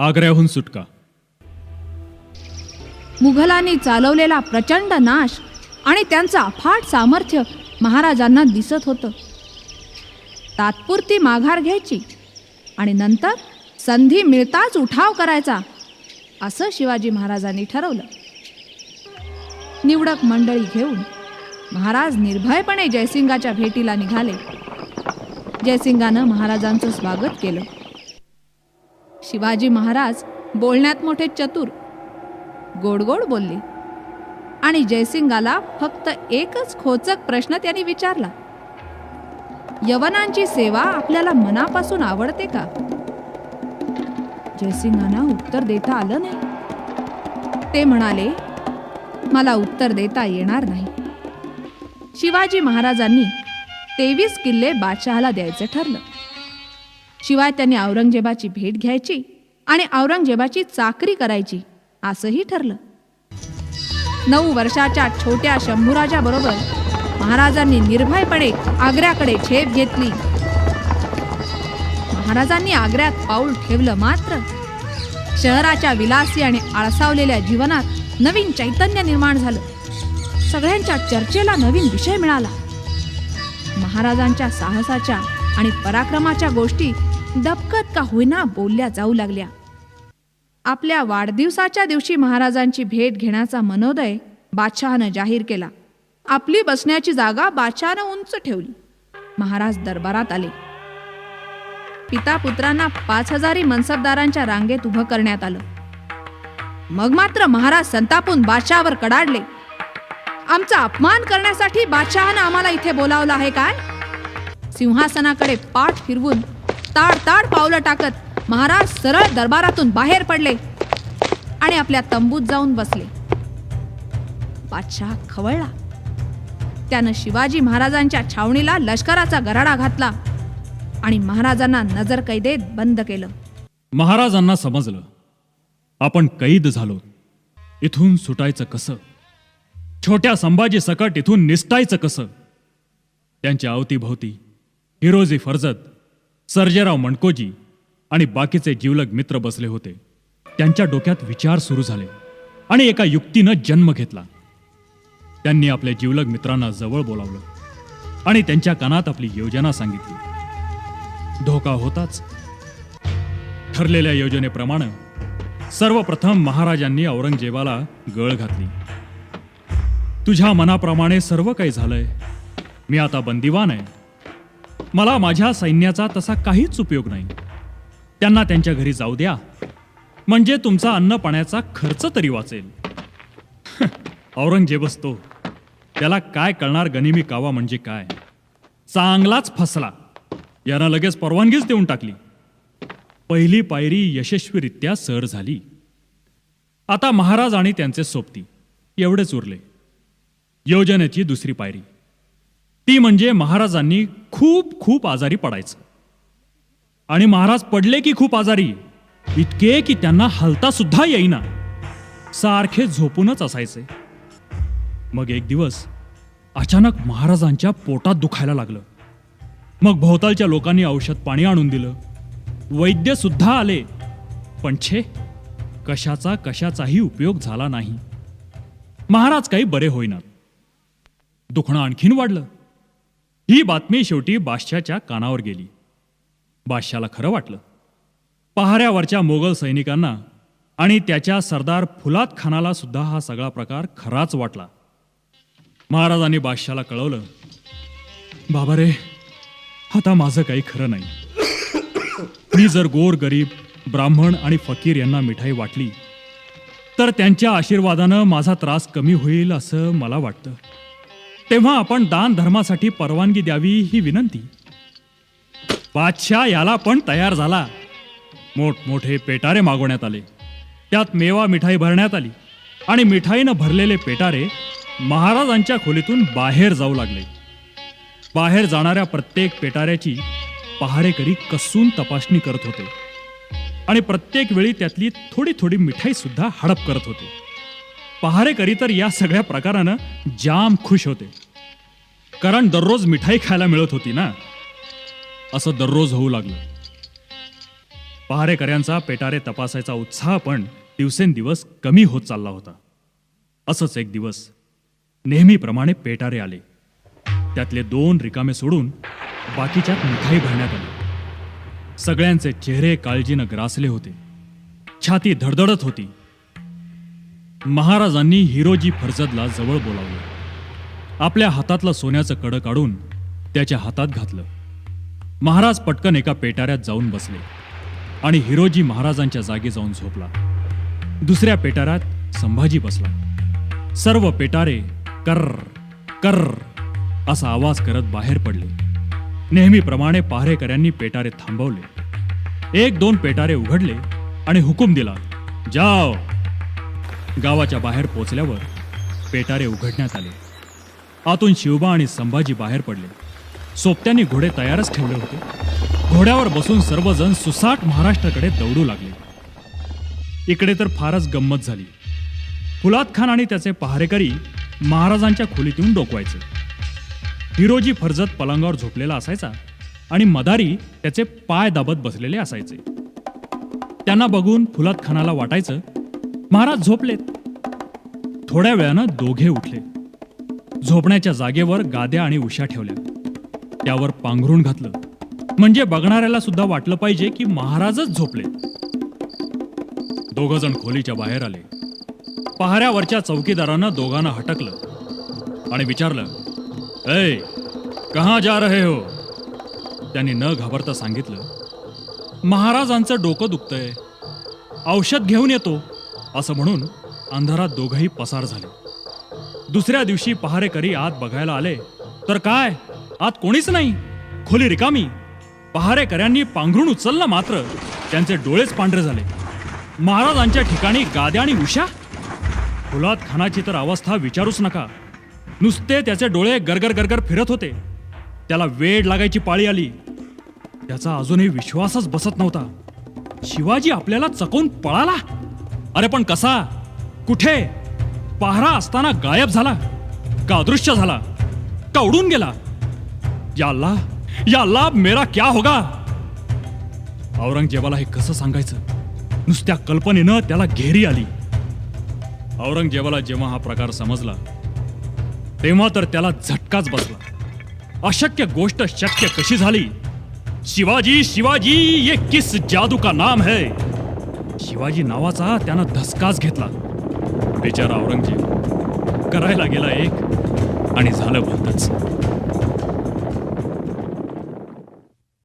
आग्र्याहून सुटका. मुघलांनी चालवलेला प्रचंड नाश आणि त्यांचं अफाट सामर्थ्य महाराजांना दिसत होतं. तात्पुरती माघार घ्यायची आणि नंतर संधी मिळताच उठाव करायचा असं शिवाजी महाराजांनी ठरवलं. निवडक मंडळी घेऊन महाराज निर्भयपणे जयसिंगाच्या भेटीला निघाले. जयसिंगानं महाराजांचं स्वागत केलं. शिवाजी महाराज बोलण्यात मोठे चतुर, गोड गोड बोलले आणि जयसिंगाला फक्त एकच खोचक प्रश्न त्यांनी विचारला. यवनांची सेवा आपल्याला मनापासून आवडते का? जयसिंगांना उत्तर देता आलं नाही. ते म्हणाले, मला उत्तर देता येणार नाही. शिवाजी महाराजांनी 23 किल्ले बादशहाला द्यायचं ठरलं. शिवाय त्यांनी औरंगजेबाची भेट घ्यायची आणि औरंगजेबाची चाकरी करायची असंही ठरलं. 9 वर्षाच्या छोट्या शंभूराजा बरोबर महाराजांनी निर्भयपणे आग्र्याकडे झेप घेतली. महाराजांनी आग्र्यात पाऊल ठेवलं मात्र शहराच्या विलासी आणि आळसावलेल्या जीवनात नवीन चैतन्य निर्माण झालं. सगळ्यांच्या चर्चेला नवीन विषय मिळाला. महाराजांच्या साहसाच्या आणि पराक्रमाच्या गोष्टी दबकत का होईना बोलल्या जाऊ लागल्या. आपल्या वाढदिवसाच्या दिवशी महाराजांची भेट घेण्याचा मनोदय बादशहानं जाहीर केला. आपली बसण्याची जागा बादशहानं उंच ठेवली. महाराज दरबारात आले. पिता पुत्रांना 5000 मनसबदारांच्या रांगेत उभं करण्यात आलं. मग मात्र महाराज संतापून बादशहावर कडाडले. आमचा अपमान करण्यासाठी बादशहानं आम्हाला इथे बोलावलं आहे काय? सिंहासनाकडे पाठ फिरवून ताड ताड पावलं टाकत महाराज सरळ दरबारातून बाहेर पडले आणि आपल्या तंबूत जाऊन बसले. बादशाह खवळला. त्यानं शिवाजी महाराजांच्या छावणीला लष्कराचा गराडा घातला आणि महाराजांना नजर कैदेत बंद केलं. महाराजांना समजलं, आपण कैद झालो. इथून सुटायचं कसं? छोट्या संभाजी सकट इथून निसटायचं कसं? त्यांच्या अवतीभोवती हिरोजी फर्जत, सर्जेराव मणकोजी आणि बाकीचे जिवलग मित्र बसले होते. त्यांच्या डोक्यात विचार सुरू झाले आणि एका युक्तीनं जन्म घेतला. त्यांनी आपल्या जिवलग मित्रांना जवळ बोलावलं आणि त्यांच्या कानात आपली योजना सांगितली. धोका होताच. ठरलेल्या योजनेप्रमाणे सर्वप्रथम महाराजांनी औरंगजेबाला गळ घातली. तुझ्या मनाप्रमाणे सर्व काही झालंय. मी आता बंदिवान आहे. मला माझ्या सैन्याचा तसा काहीच उपयोग नाही. त्यांना त्यांच्या घरी जाऊ द्या, म्हणजे तुमचा अन्न पाण्याचा खर्च तरी वाचेल. औरंगजेबच तो. त्याला काय कळणार गनिमी कावा म्हणजे काय? चांगलाच फसला. यानं लगेच परवानगीच देऊन टाकली. पहिली पायरी यशस्वीरित्या सर झाली. आता महाराज आणि त्यांचे सोबती एवढेच उरले. योजनेची दुसरी पायरी ती म्हणजे महाराजांनी खूप खूप आजारी पडायचं. आणि महाराज पडले की खूप आजारी, इतके की त्यांना हलता सुद्धा येईना. सारखे झोपूनच असायचे. मग एक दिवस अचानक महाराजांच्या पोटात दुखायला लागलं. मग भोवतालच्या लोकांनी औषध पाणी आणून दिलं. वैद्य सुद्धा आले, पण छे, कशाचाही उपयोग झाला नाही. महाराज काही बरे होईनात. दुखणं आणखीन वाढलं. ही बातमी शेवटी बादशाच्या कानावर गेली. बादशाला खरं वाटलं. पहाऱ्यावरच्या मोगल सैनिकांना आणि त्याच्या सरदार फुलात खानाला सुद्धा हा सगळा प्रकार खराच वाटला. महाराजांनी बादशाला कळवलं, बाबा रे, आता माझं काही खरं नाही. मी जर गोर गरीब ब्राह्मण आणि फकीर यांना मिठाई वाटली तर त्यांच्या आशीर्वादानं माझा त्रास कमी होईल असं मला वाटतं. तेव्हा आपण दान धर्मासाठी परवानगी द्यावी ही विनंती. बादशाह याला पण तयार झाला. मोठमोठे पेटारे मागवण्यात आले. त्यात मेवा मिठाई भरण्यात आली आणि मिठाईनं भरलेले पेटारे महाराजांच्या खोलीतून बाहेर जाऊ लागले. बाहेर जाणाऱ्या प्रत्येक पेटाऱ्याची पहारेकरी कसून तपासणी करत होते आणि प्रत्येक वेळी त्यातली थोडी थोडी मिठाई सुद्धा हडप करत होते. पहारेकरी तर या सगळ्या प्रकारानं जाम खुश होते, कारण दररोज मिठाई खायला मिळत होती ना. असं दररोज होऊ लागलं. पहारेकऱ्यांचा पेटारे तपासायचा उत्साह पण दिवसेंदिवस कमी होत चालला होता. असंच एक दिवस नेहमीप्रमाणे पेटारे आले. त्यातले 2 रिकामे सोडून बाकीच्यात मिठाई भरण्यात आली. सगळ्यांचे चेहरे काळजीनं ग्रासले होते. छाती धडधडत होती. महाराजांनी हिरोजी फर्जदला जवळ बोलावलं. आपल्या हातातलं सोन्याचं कडं काढून त्याच्या हातात घातलं. महाराज पटकन एका पेटाऱ्यात जाऊन बसले आणि हिरोजी महाराजांच्या जागी जाऊन झोपला. दुसऱ्या पेटाऱ्यात संभाजी बसला. सर्व पेटारे कर्र कर्र असा आवाज करत बाहेर पडले. नेहमीप्रमाणे पहारेकऱ्यांनी पेटारे थांबवले. 1-2 पेटारे उघडले आणि हुकूम दिला, जाओ. गावाच्या बाहेर पोचल्यावर पेटारे उघडण्यात आले. आतून शिवबा आणि संभाजी बाहेर पडले. सोबत्यांनी घोडे तयारच ठेवले होते. घोड्यावर बसून सर्वजण सुसाट महाराष्ट्राकडे दौडू लागले. इकडे तर फारच गंमत झाली. फुलाद खान आणि त्याचे पहारेकरी महाराजांच्या खोलीत येऊन डोकवायचे. हिरोजी फर्जद पलंगावर झोपलेला असायचा आणि मदारी त्याचे पाय दाबत बसलेले असायचे. त्यांना बघून फुलाद खानाला वाटायचं महाराज झोपलेत. थोड्या वेळानं दोघे उठले. झोपण्याच्या जागेवर गाद्या आणि उशा ठेवल्या. त्यावर पांघरून घातलं, म्हणजे बघणाऱ्याला सुद्धा वाटलं पाहिजे की महाराजच झोपले. दोघजण खोलीच्या बाहेर आले. पहाऱ्यावरच्या चौकीदारानं दोघांना हटकलं आणि विचारलं, ऐ, कहाँ जा रहे हो? त्यांनी न घाबरता सांगितलं, महाराजांचं डोकं दुखतंय, औषध घेऊन येतो, असं म्हणून अंधारात दोघंही पसार झाले. दुसऱ्या दिवशी पहारेकरी आत बघायला आले तर काय, आत कोणीच नाही. खोली रिकामी. पहारेकऱ्यांनी पांघरून उचललं मात्र त्यांचे डोळेच पांढरे झाले. महाराजांच्या ठिकाणी गाद्या आणि उशा. फुलाद खानाची तर अवस्था विचारूच नका. नुसते त्याचे डोळे गरगर गरगर फिरत होते. त्याला वेड लागायची पाळी आली. त्याचा अजूनही विश्वासच बसत नव्हता. शिवाजी आपल्याला चकवून पळाला. अरे पण कसा, कुठे? पहारा असताना गायब झाला का अदृश्य झाला का उडून गेला? या अल्लाह, मेरा क्या होगा? औरंगजेबाला हे कसं सांगायचं? नुसत्या कल्पनेनं त्याला घेरी आली. औरंगजेबाला जेव्हा हा प्रकार समजला तेव्हा तर त्याला झटकाच बसला. अशक्य गोष्ट शक्य कशी झाली? शिवाजी शिवाजी, ये किस जादू का नाम है? शिवाजी नावाचा त्यानं धसकाच घेतला. बेचारा औरंगजेब करायला गेला एक आणि झालं भलतंच.